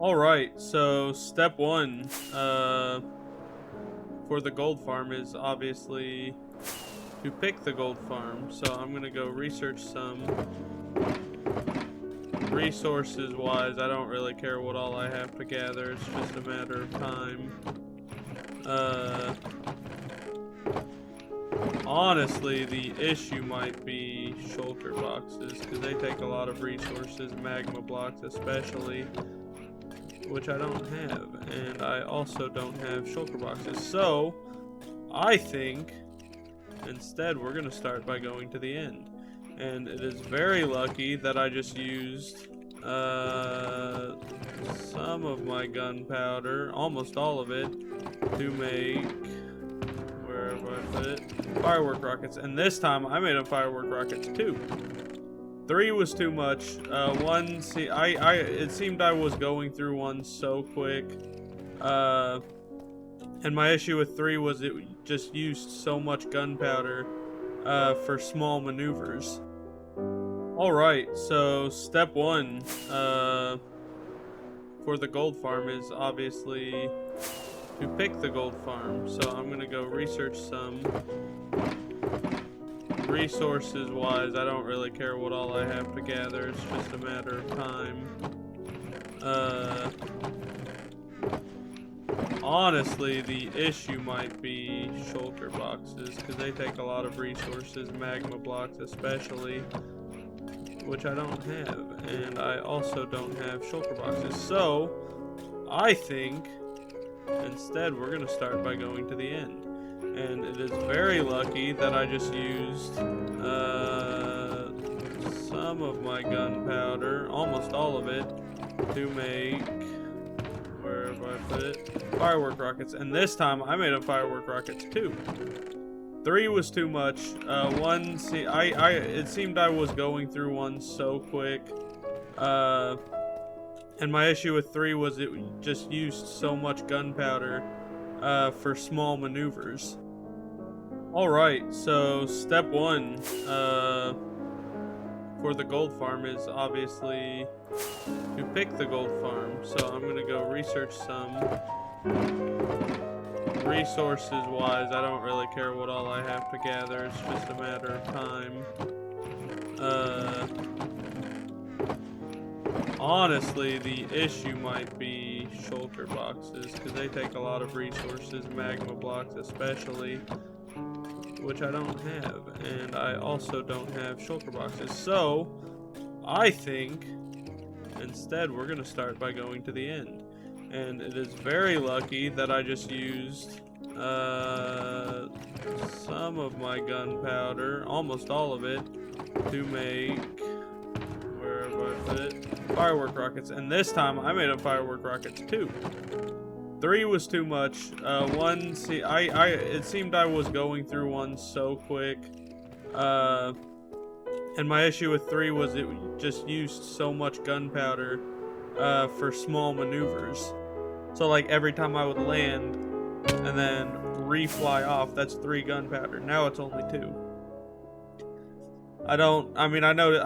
Alright, so step one for the gold farm is obviously to pick the gold farm. So I'm gonna go research some resources wise. I don't really care what all I have to gather, it's just a matter of time. Honestly, the issue might be shulker boxes, because they take a lot of resources, magma blocks especially, which I don't have, and I also don't have shulker boxes. So, I think, instead, we're going to start by going to the end. And it is very lucky that I just used some of my gunpowder, almost all of it, to make, where have I put it? Firework rockets. And this time I made up firework rockets too. 3 was too much. One, see, it seemed I was going through one so quick. And my issue with 3 was it just used so much gunpowder for small maneuvers. Alright, so step one for the gold farm is obviously to pick the gold farm. So I'm gonna go research some resources wise. I don't really care what all I have to gather, it's just a matter of time. Honestly, the issue might be shulker boxes, because they take a lot of resources, magma blocks especially, which I don't have, and I also don't have shulker boxes. So, I think, instead, we're going to start by going to the end. And it is very lucky that I just used some of my gunpowder, almost all of it, to make, where have I put it? Firework rockets. And this time I made up firework rockets too. 3 was too much. One, see, it seemed I was going through one so quick. And my issue with 3 was it just used so much gunpowder for small maneuvers. Alright, so step one for the gold farm is obviously to pick the gold farm. So I'm gonna go research some resources wise. I don't really care what all I have to gather, it's just a matter of time. Honestly, the issue might be shulker boxes, because they take a lot of resources, magma blocks especially, which I don't have, and I also don't have shulker boxes. So, I think, instead, we're going to start by going to the end. And it is very lucky that I just used some of my gunpowder, almost all of it, to make, where have I put it? Firework rockets. And this time I made up firework rockets too. 3 was too much. One, see, it seemed I was going through one so quick. And my issue with 3 was it just used so much gunpowder for small maneuvers. So like every time I would land and then re-fly off, that's 3 gunpowder. Now it's only 2. I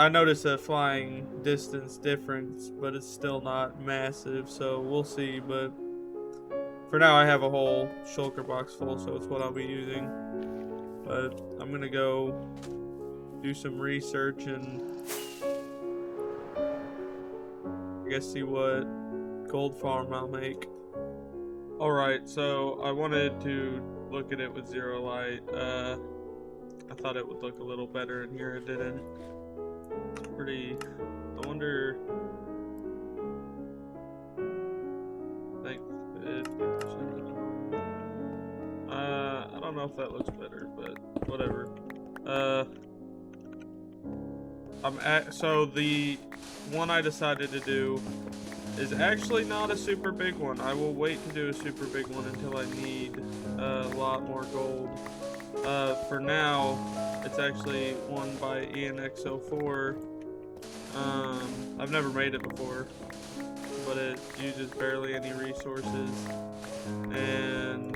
notice a flying distance difference, but it's still not massive, so we'll see. But for now I have a whole shulker box full, so it's what I'll be using. But I'm gonna go do some research and I guess see what gold farm I'll make. Alright, so I wanted to look at it with zero light. I thought it would look a little better in here, it didn't. Pretty, I wonder, I think 50%. I don't know if that looks better, but whatever. So the one I decided to do is actually not a super big one. I will wait to do a super big one until I need a lot more gold. For now, it's actually one by ENX04. I've never made it before, but it uses barely any resources, and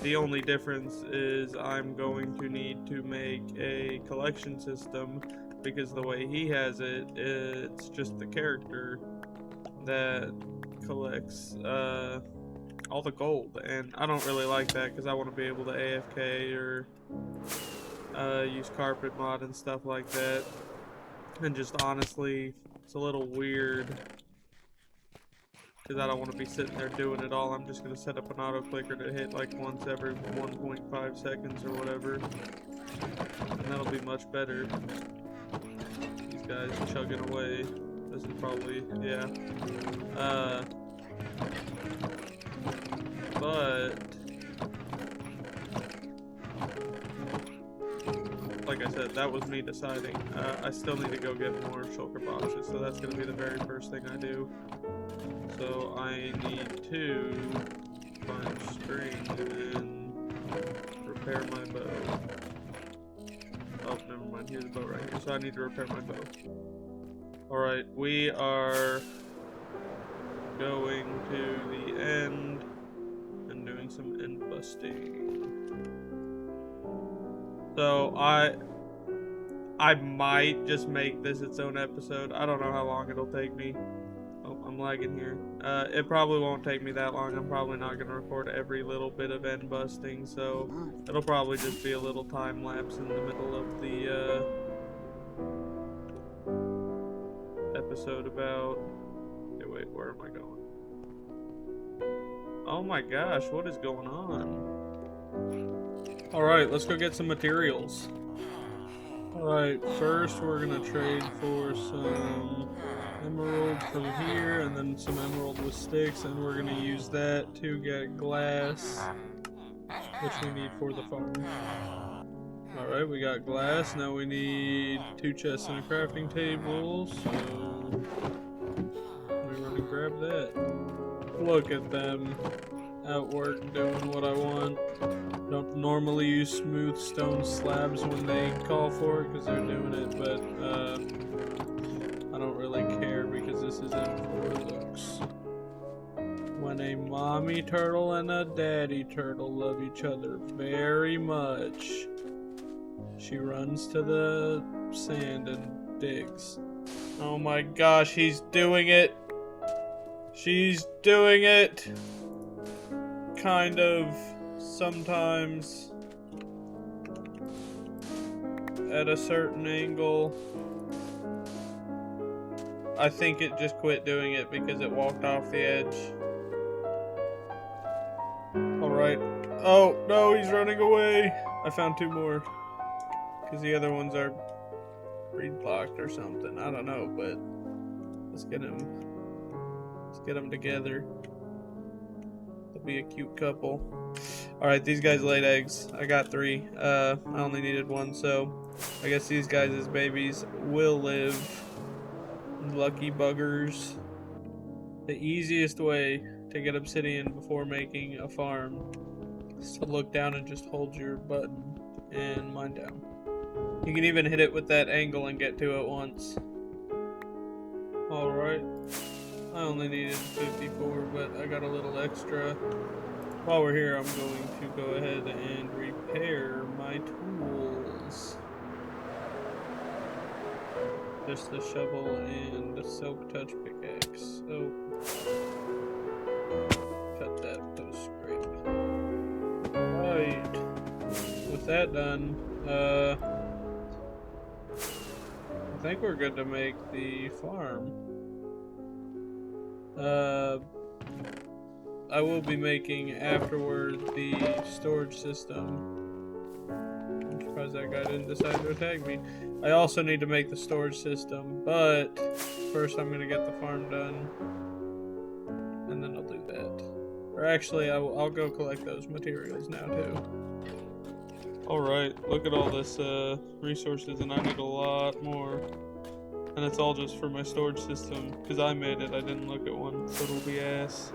the only difference is I'm going to need to make a collection system, because the way he has it, it's just the character that collects all the gold, and I don't really like that because I want to be able to AFK or use carpet mod and stuff like that. And just honestly, it's a little weird because I don't want to be sitting there doing it all. I'm just going to set up an auto clicker to hit like once every 1.5 seconds or whatever, and that'll be much better. These guys chugging away. This is probably, yeah. But like I said, that was me deciding. I still need to go get more shulker boxes, so that's going to be the very first thing I do. So I need to find string and repair my bow. Oh, never mind. Here's a bow right here. So I need to repair my bow. Alright, we are going to the end and doing some end busting. So I might just make this its own episode. I don't know how long it'll take me. Oh, I'm lagging here. It probably won't take me that long. I'm probably not going to record every little bit of end busting, so it'll probably just be a little time lapse in the middle of the episode about... Okay, wait, where am I going? Oh my gosh, what is going on? Alright, let's go get some materials. Alright, first we're gonna trade for some emerald from here, and then some emerald with sticks, and we're gonna use that to get glass, which we need for the farm. Alright, we got glass. Now we need 2 chests and a crafting table, so we run and grab that. Look at them at work doing what I want. Don't normally use smooth stone slabs when they call for it because they're doing it, but I don't really care because this is in for looks. When a mommy turtle and a daddy turtle love each other very much, she runs to the sand and digs. Oh my gosh, he's doing it! She's doing it! Kind of, sometimes, at a certain angle. I think it just quit doing it because it walked off the edge. Alright. Oh, no, he's running away! I found 2 more. Because the other ones are breed blocked or something. I don't know, but let's get them. Let's get them together. They'll be a cute couple. Alright, these guys laid eggs. I got 3. I only needed 1, so I guess these guys' babies will live. Lucky buggers. The easiest way to get obsidian before making a farm is to look down and just hold your button and mine down. You can even hit it with that angle and get to it once. Alright. I only needed 54, but I got a little extra. While we're here, I'm going to go ahead and repair my tools. Just the shovel and the silk touch pickaxe. Oh. Cut that, that was scrape. Right. With that done, I think we're good to make the farm. I will be making afterward the storage system. I'm surprised that guy didn't decide to attack me. I also need to make the storage system, but first I'm going to get the farm done, and then I'll do that. Or actually, I'll go collect those materials now too. Alright, look at all this resources, and I need a lot more. And it's all just for my storage system, because I made it, I didn't look at one, so it'll be ass.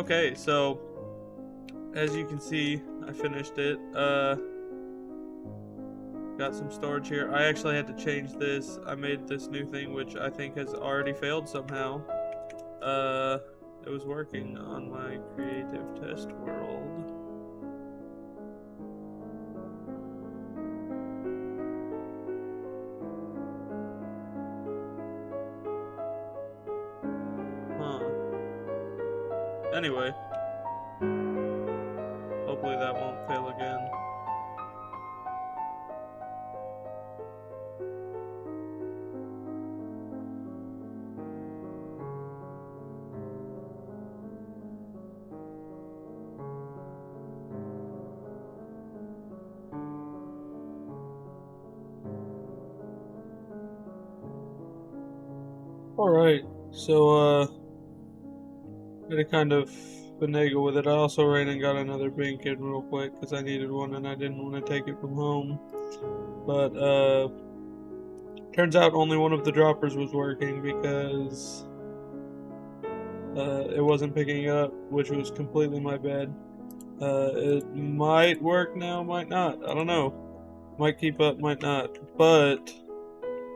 Okay, so as you can see, I finished it. Got some storage here. I actually had to change this. I made this new thing, which I think has already failed somehow. It was working on my creative test world. Anyway, hopefully that won't fail again. Alright, so had to kind of finagle with it. I also ran and got another beacon real quick because I needed one and I didn't want to take it from home. But turns out only one of the droppers was working because it wasn't picking up, which was completely my bad. It might work now, might not. I don't know. Might keep up, might not. But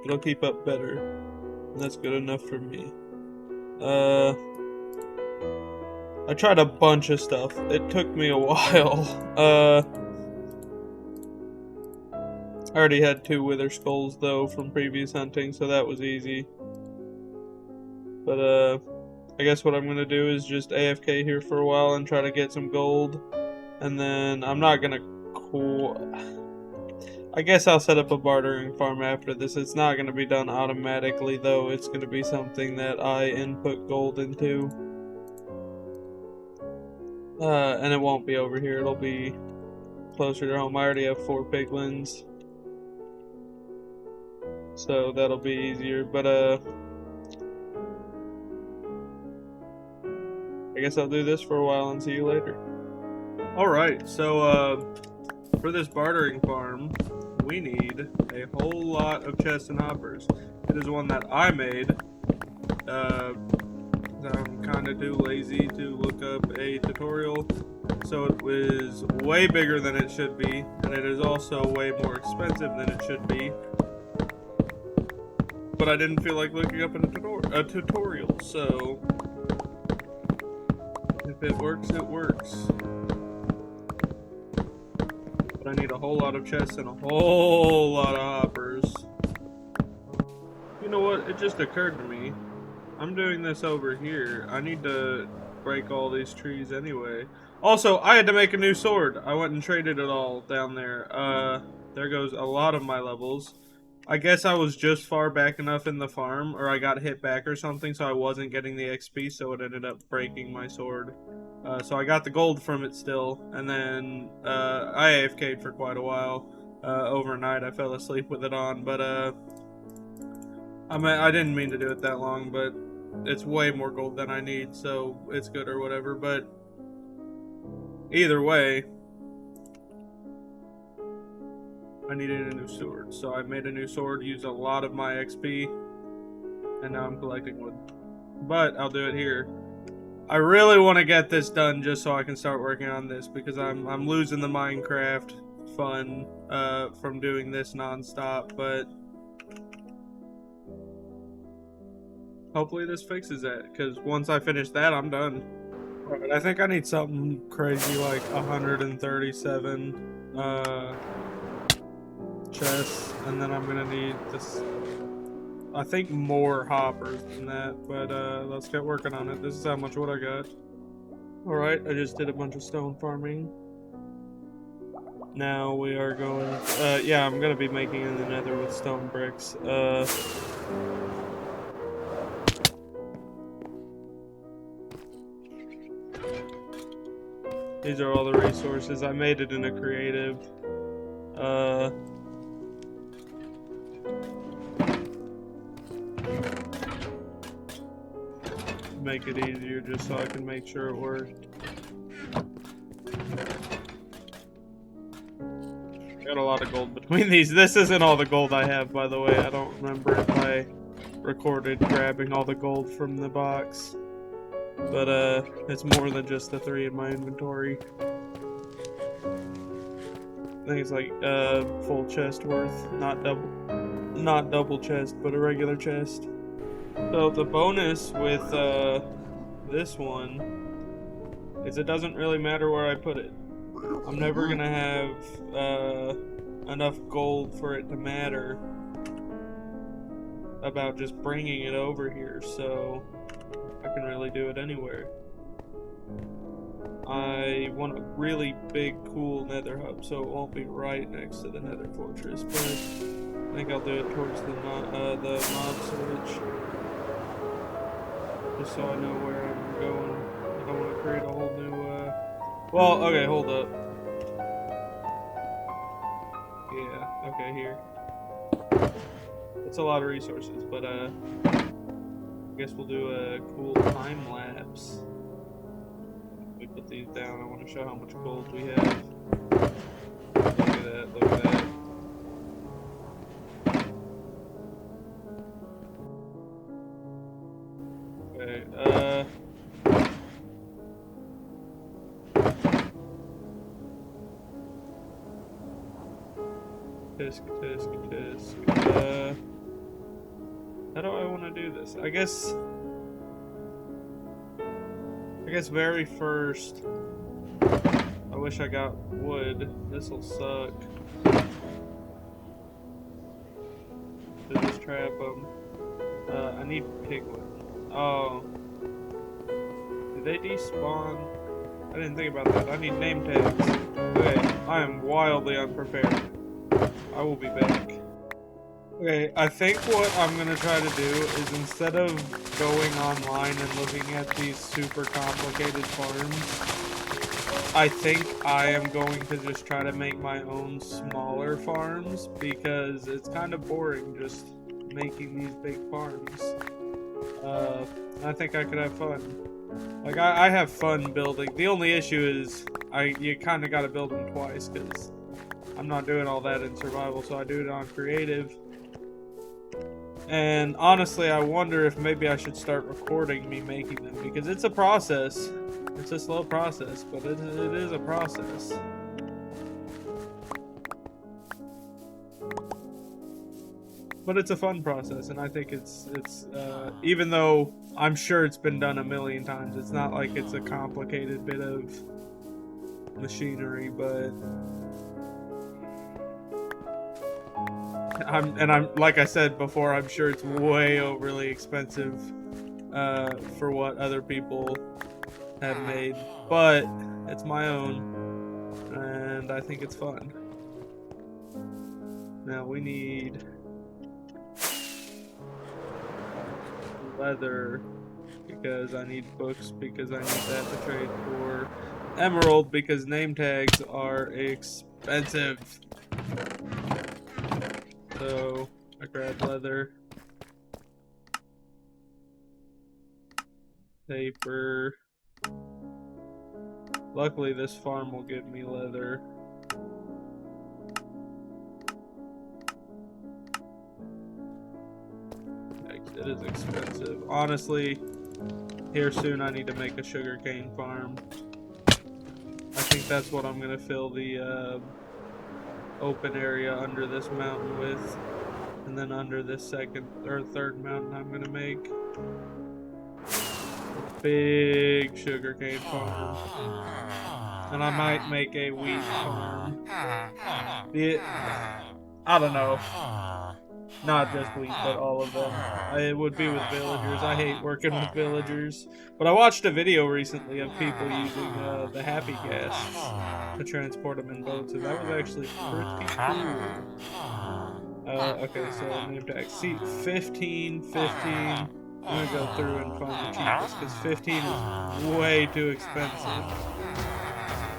it'll keep up better. And that's good enough for me. I tried a bunch of stuff. It took me a while. I already had 2 wither skulls though from previous hunting, so that was easy. But I guess what I'm gonna do is just AFK here for a while and try to get some gold. And then I'm not gonna I guess I'll set up a bartering farm after this. It's not gonna be done automatically though. It's gonna be something that I input gold into. And it won't be over here. It'll be closer to home. I already have 4 piglins, so that'll be easier. But I guess I'll do this for a while and see you later. Alright, so for this bartering farm, we need a whole lot of chests and hoppers. It is one that I made. I'm kind of too lazy to look up a tutorial, so it was way bigger than it should be, and it is also way more expensive than it should be. But I didn't feel like looking up a tutorial, so if it works, it works. But I need a whole lot of chests and a whole lot of hoppers. You know what? It just occurred to me. I'm doing this over here. I need to break all these trees anyway. Also, I had to make a new sword. I went and traded it all down there. There goes a lot of my levels. I guess I was just far back enough in the farm, or I got hit back or something, so I wasn't getting the XP, so it ended up breaking my sword. So I got the gold from it still, and then I AFK'd for quite a while. Overnight, I fell asleep with it on, but I didn't mean to do it that long, but it's way more gold than I need, so it's good or whatever. But either way, I needed a new sword, so I made a new sword, used a lot of my XP, and now I'm collecting wood. But I'll do it here. I really want to get this done just so I can start working on this, because I'm losing the Minecraft fun from doing this non-stop, but hopefully this fixes that, because once I finish that, I'm done. Alright, I think I need something crazy like 137 chests, and then I'm gonna need this, I think, more hoppers than that, but let's get working on it. This is how much wood I got. Alright, I just did a bunch of stone farming. Now we are going, yeah, I'm gonna be making in the nether with stone bricks. These are all the resources. I made it in a creative. Make it easier just so I can make sure it worked. Got a lot of gold between these. This isn't all the gold I have, by the way. I don't remember if I recorded grabbing all the gold from the box. But it's more than just the 3 in my inventory. I think it's like full chest worth, not double chest, but a regular chest. So the bonus with this one is it doesn't really matter where I put it. I'm never gonna have enough gold for it to matter about just bringing it over here, so I can really do it anywhere. I want a really big, cool nether hub, so it won't be right next to the nether fortress, but I think I'll do it towards the mob switch, just so I know where I'm going. I don't want to create a whole new, well, okay, hold up. Yeah, okay, here. It's a lot of resources, but, I guess we'll do a cool time lapse. We put these down. I want to show how much gold we have. Look at that, look at that. Okay, tisk. How do I want to do this? I guess very first, I wish I got wood. This'll suck. To just trap them. I need piglin. Oh. Did they despawn? I didn't think about that. I need name tags. Okay, I am wildly unprepared. I will be back. Okay, I think what I'm gonna try to do is instead of going online and looking at these super complicated farms, I think I am going to just try to make my own smaller farms because it's kind of boring just making these big farms. I think I could have fun. Like, I have fun building. The only issue is you kind of got to build them twice because I'm not doing all that in survival, so I do it on creative. And honestly, I wonder if maybe I should start recording me making them because it's a process. It's a slow process, but it is a process. But it's a fun process, and I think it's even though I'm sure it's been done a million times, it's not like it's a complicated bit of machinery, but I'm like I said before, I'm sure it's way overly expensive for what other people have made, but it's my own, and I think it's fun. Now we need leather because I need books because I need that to trade for emerald because name tags are expensive. So I grab leather, paper. Luckily this farm will give me leather. It is expensive. Honestly, here soon I need to make a sugarcane farm. I think that's what I'm gonna fill the open area under this mountain with, and then under this second or third mountain I'm gonna make a big sugarcane farm, and I might make a wheat farm. I don't know. Not just wheat, but all of them. It would be with villagers. I hate working with villagers. But I watched a video recently of people using the happy gas to transport them in boats, and that was actually pretty cool. Okay, so name tag. See, 15, 15. I'm gonna go through and find the cheapest, because 15 is way too expensive.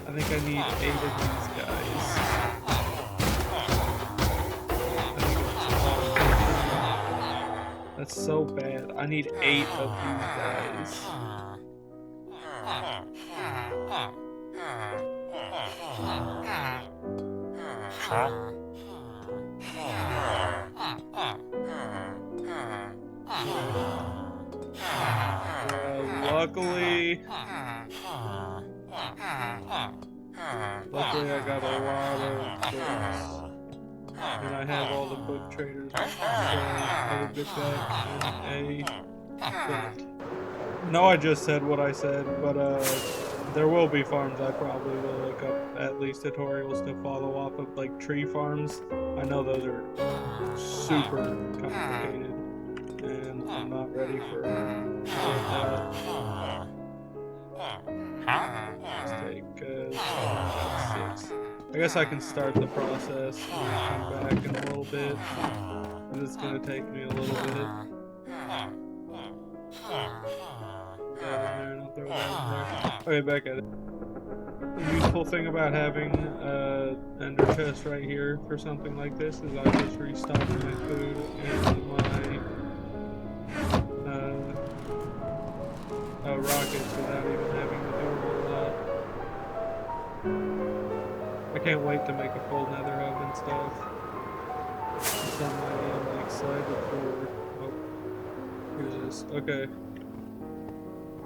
I think I need 8 of these guys. That's so bad. I need 8 of these guys. luckily I got a lot of books. And I have all the book traders, so I will get that in a bit. No, I just said what I said, but there will be farms I probably will look up at least tutorials to follow off of, like tree farms. I know those are super complicated, and I'm not ready for that. Let's take 6. I guess I can start the process and come back in a little bit, but it's going to take me a little bit. Okay, back at it. The useful thing about having ender chest right here for something like this is I just restock my food and my rockets without even having to do a whole lot. I can't wait to make a full nether hub and stuff. Somebody I'm excited for. Oh, here's this. Okay.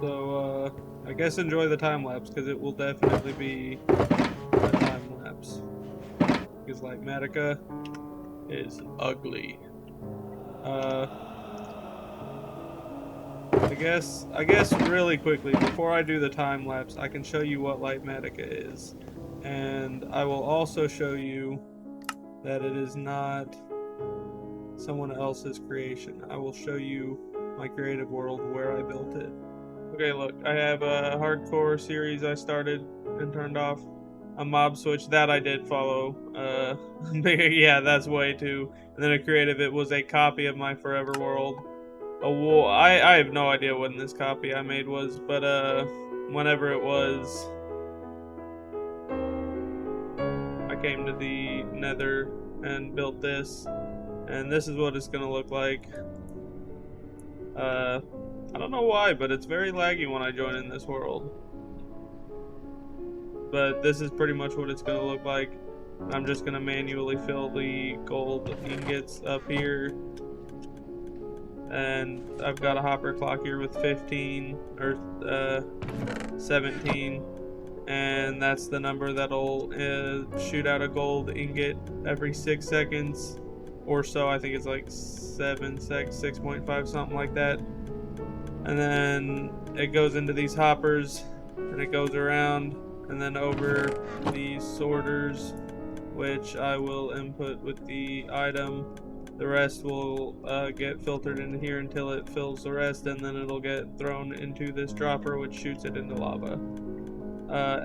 So, I guess enjoy the time lapse, because it will definitely be a time lapse. Because, like, Matica is ugly. I guess really quickly, before I do the time lapse, I can show you what Light Matica is. And I will also show you that it is not someone else's creation. I will show you my creative world where I built it. Okay, look, I have a hardcore series I started and turned off. A mob switch that I did follow. Yeah, that's way too. And then a creative, it was a copy of my forever world. I have no idea when this copy I made was, but whenever it was, I came to the nether and built this. And this is what it's gonna look like. I don't know why, but it's very laggy when I join in this world. But this is pretty much what it's going to look like. I'm just going to manually fill the gold ingots up here. And I've got a hopper clock here with 15 or 17. And that's the number that'll shoot out a gold ingot every 6 seconds or so. I think it's like 6.5, something like that. And then it goes into these hoppers, and it goes around, and then over these sorters, which I will input with the item. The rest will get filtered into here until it fills the rest, and then it'll get thrown into this dropper, which shoots it into lava.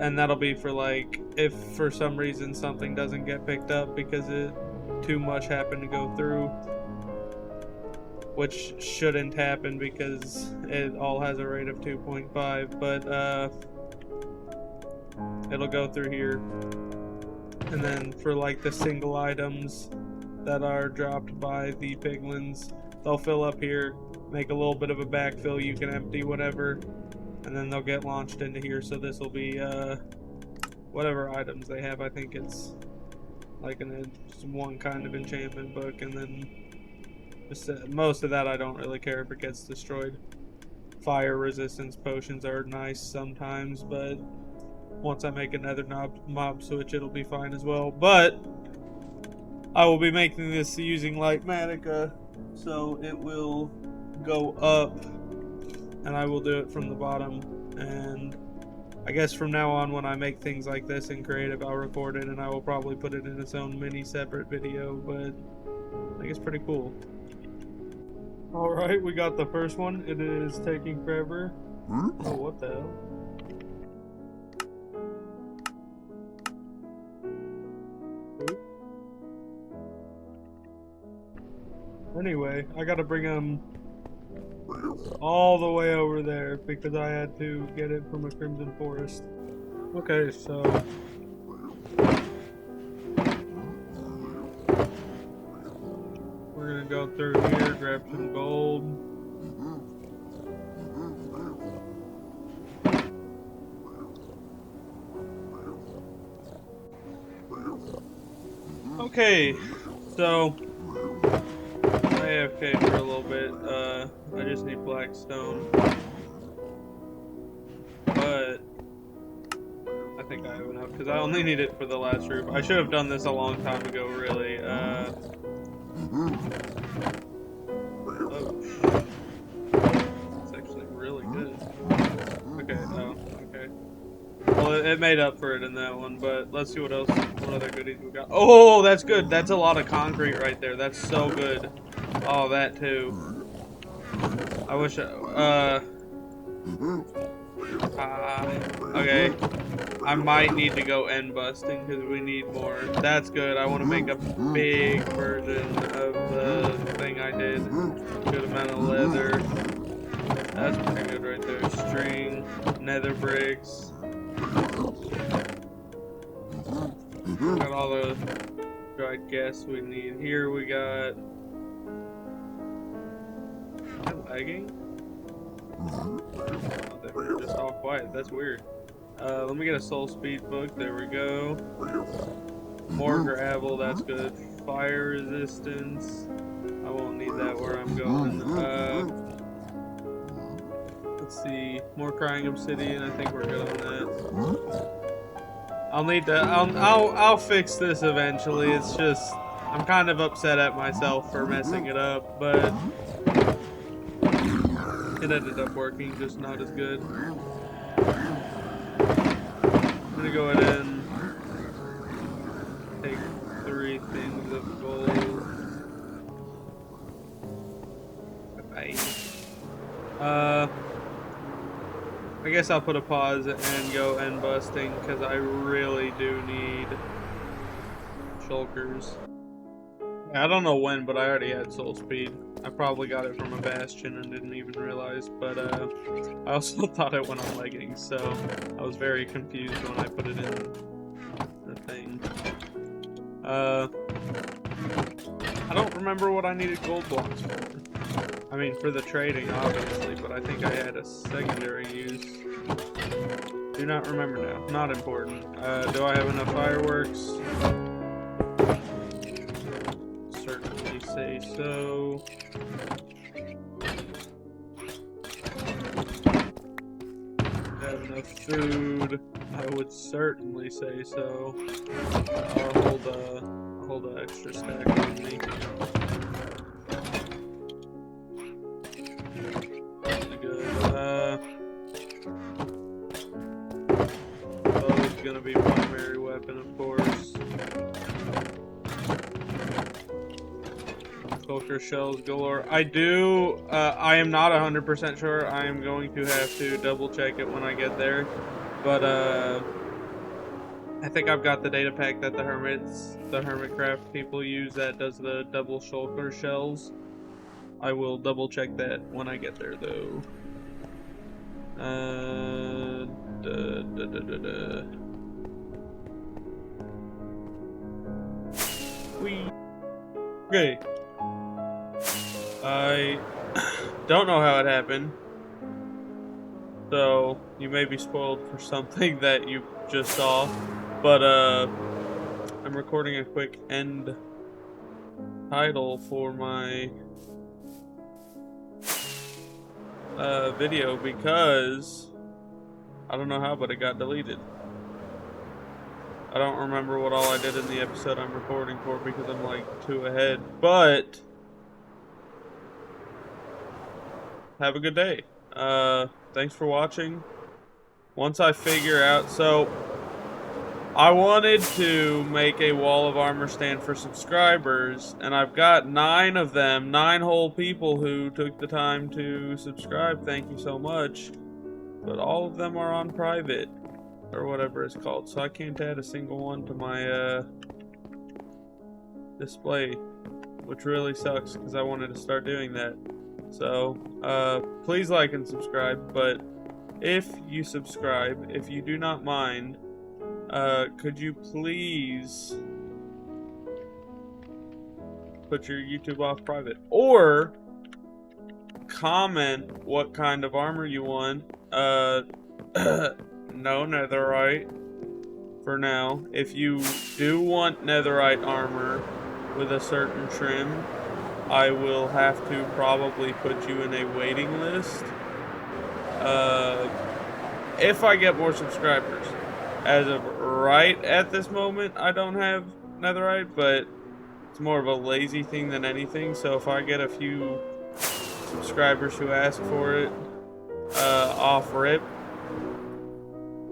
And that'll be for, like, if for some reason something doesn't get picked up because too much happened to go through. Which shouldn't happen because it all has a rate of 2.5, but it'll go through here. And then for like the single items that are dropped by the piglins, they'll fill up here, make a little bit of a backfill, you can empty whatever, and then they'll get launched into here. So this will be whatever items they have. I think it's like one kind of enchantment book, and then most of that I don't really care if it gets destroyed. Fire resistance potions are nice sometimes, but once I make another mob switch, it'll be fine as well. But I will be making this using Light Matica, so it will go up, and I will do it from the bottom. And I guess from now on, when I make things like this in creative, I'll record it, and I will probably put it in its own mini separate video, but I think it's pretty cool. Alright, we got the first one. It is taking forever. Oh, what the hell? Anyway, I gotta bring them all the way over there because I had to get it from a Crimson Forest. Okay, so we're gonna go through here, grab some gold. Okay, so I AFK for a little bit. I just need black stone. I have enough, because I only need it for the last roof. I should have done this a long time ago, really. Oh, it's actually really good. Okay, oh, okay. Well, it made up for it in that one, but let's see what else, what other goodies we got. Oh, that's good. That's a lot of concrete right there. That's so good. Oh, that too. I wish, okay. I might need to go end busting because we need more. That's good. I want to make a big version of the thing I did. Good amount of leather. That's pretty good right there. String, nether bricks. Got all the dried gas we need. Here we got. Am I lagging? Oh, they were just all quiet. That's weird. Let me get a soul speed book. There we go. More gravel. That's good. Fire resistance. I won't need that where I'm going. Let's see. More crying obsidian. I think we're good on that. I'll need to. I'll fix this eventually. It's just I'm kind of upset at myself for messing it up, but it ended up working, just not as good. I'm gonna go ahead and take 3 things of gold. Bye. I guess I'll put a pause and go end busting because I really do need shulkers. I don't know when, but I already had soul speed. I probably got it from a bastion and didn't even realize, but I also thought it went on leggings, so I was very confused when I put it in the thing. I don't remember what I needed gold blocks for. I mean, for the trading, obviously, but I think I had a secondary use. Do not remember now. Not important. Do I have enough fireworks? Certainly say so. Have enough food? I would certainly say so. I'll hold an extra stack on me. Bow's gonna be primary weapon, of course. Culture shells galore. I am not 100% sure. I am going to have to double check it when I get there. But, I think I've got the data pack that the Hermitcraft people use that does the double shulker shells. I will double check that when I get there, though. Okay. I don't know how it happened. So, you may be spoiled for something that you just saw. But, I'm recording a quick end title for my video because I don't know how, but it got deleted. I don't remember what all I did in the episode I'm recording for because I'm like 2 ahead, but have a good day. Thanks for watching. Once I figure out, so I wanted to make a wall of armor stand for subscribers, and I've got 9 of them, 9 whole people who took the time to subscribe. Thank you so much. But all of them are on private, or whatever it's called, so I can't add a single one to my display, which really sucks because I wanted to start doing that. So, please like and subscribe, but if you subscribe, if you do not mind, could you please put your YouTube off private, or comment what kind of armor you want. No netherite for now. If you do want netherite armor with a certain trim, I will have to probably put you in a waiting list if I get more subscribers. as of right at this moment, I don't have netherite, but it's more of a lazy thing than anything. So if I get a few subscribers who ask for it off rip,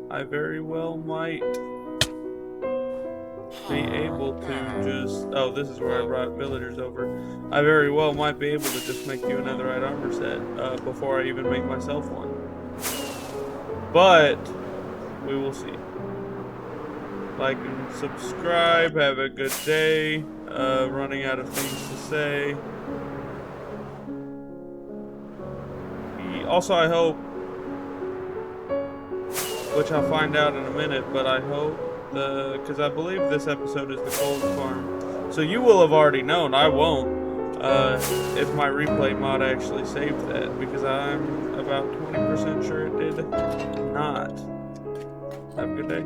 I very well might be able to just... Oh, this is where I brought villagers over. I very well might be able to just make you a netherite armor set before I even make myself one. But we will see. Like and subscribe. Have a good day. Running out of things to say. Also, I hope, which I'll find out in a minute, but I hope because I believe this episode is the gold farm. So you will have already known. I won't. If my replay mod actually saved that, because I'm about 20% sure it did not. Have a good day.